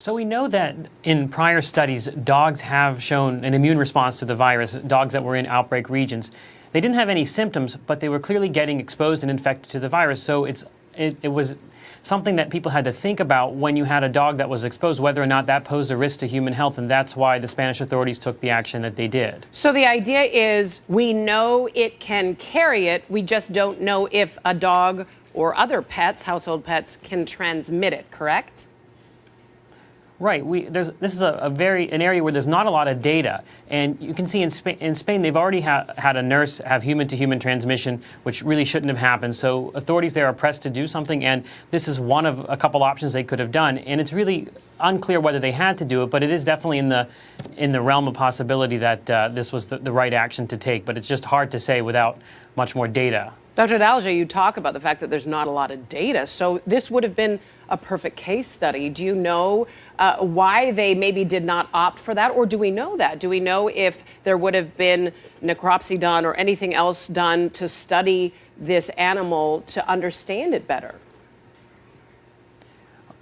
So we know that in prior studies, dogs have shown an immune response to the virus, dogs that were in outbreak regions. They didn't have any symptoms, but they were clearly getting exposed and infected to the virus. So it was something that people had to think about when you had a dog that was exposed, whether or not that posed a risk to human health, and that's why the Spanish authorities took the action that they did. So the idea is we know it can carry it, we just don't know if a dog or other pets, household pets, can transmit it, correct? Right. This is an area where there's not a lot of data, and you can see in Spain they've already had a nurse have human-to-human transmission, which really shouldn't have happened. So authorities there are pressed to do something, and this is one of a couple options they could have done. And it's really unclear whether they had to do it, but it is definitely in the realm of possibility that this was the right action to take. But it's just hard to say without much more data. Dr. Adalja, you talk about the fact that there's not a lot of data, so this would have been a perfect case study. Do you know why they maybe did not opt for that, or do we know that? Do we know if there would have been necropsy done or anything else done to study this animal to understand it better?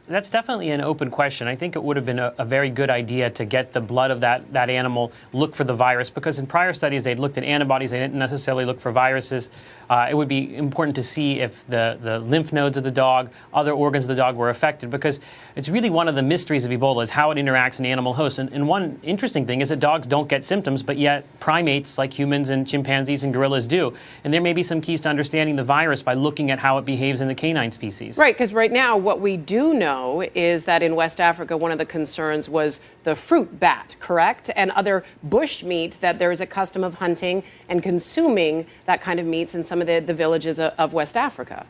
That's definitely an open question. I think it would have been a very good idea to get the blood of that animal, look for the virus, because in prior studies they'd looked at antibodies, they didn't necessarily look for viruses. It would be important to see if the lymph nodes of the dog, other organs of the dog were affected, because it's really one of the mysteries of Ebola is how it interacts in animal hosts. And one interesting thing is that dogs don't get symptoms, but yet primates like humans and chimpanzees and gorillas do. And there may be some keys to understanding the virus by looking at how it behaves in the canine species. Right, because right now what we do know is that in West Africa, one of the concerns was the fruit bat, correct? And other bush meat, that there is a custom of hunting and consuming that kind of meats in some of the villages of West Africa.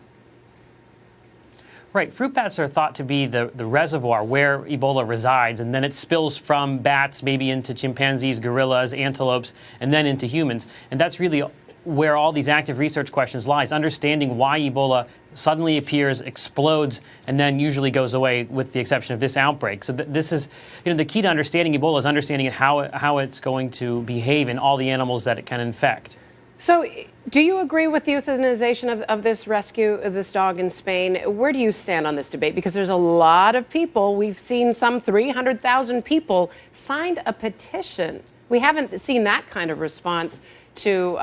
Right. Fruit bats are thought to be the reservoir where Ebola resides, and then it spills from bats maybe into chimpanzees, gorillas, antelopes, and then into humans. And that's really where all these active research questions lies, understanding why Ebola suddenly appears, explodes, and then usually goes away, with the exception of this outbreak. So this is, the key to understanding Ebola is understanding how it's going to behave in all the animals that it can infect. So do you agree with the euthanization of this rescue of this dog in Spain? Where do you stand on this debate? Because there's a lot of people, we've seen some 300,000 people signed a petition. We haven't seen that kind of response to,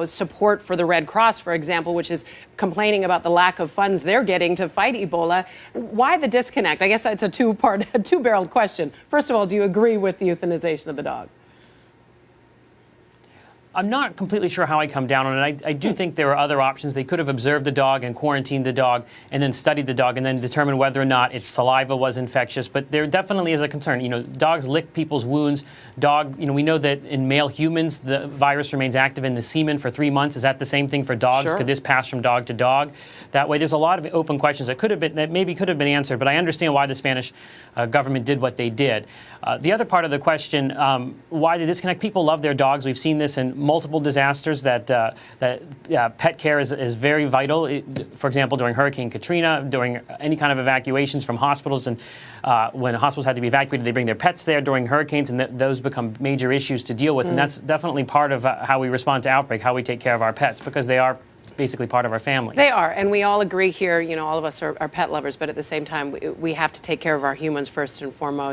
support for the Red Cross, for example, which is complaining about the lack of funds they're getting to fight Ebola. Why the disconnect? I guess that's a two-barreled question. First of all, do you agree with the euthanization of the dog? I'm not completely sure how I come down on it. I do think there are other options. They could have observed the dog and quarantined the dog and then studied the dog and then determined whether or not its saliva was infectious. But there definitely is a concern. Dogs lick people's wounds. We know that in male humans, the virus remains active in the semen for 3 months. Is that the same thing for dogs? Sure. Could this pass from dog to dog? That way, there's a lot of open questions that maybe could have been answered. But I understand why the Spanish government did what they did. The other part of the question, why the disconnect? People love their dogs. We've seen this in multiple disasters that pet care is very vital. For example, during Hurricane Katrina, during any kind of evacuations from hospitals, and when hospitals had to be evacuated, they bring their pets there during hurricanes, and those become major issues to deal with. And that's definitely part of how we respond to outbreak, how we take care of our pets, because they are basically part of our family. They are, and we all agree here, all of us are pet lovers, but at the same time, we have to take care of our humans first and foremost.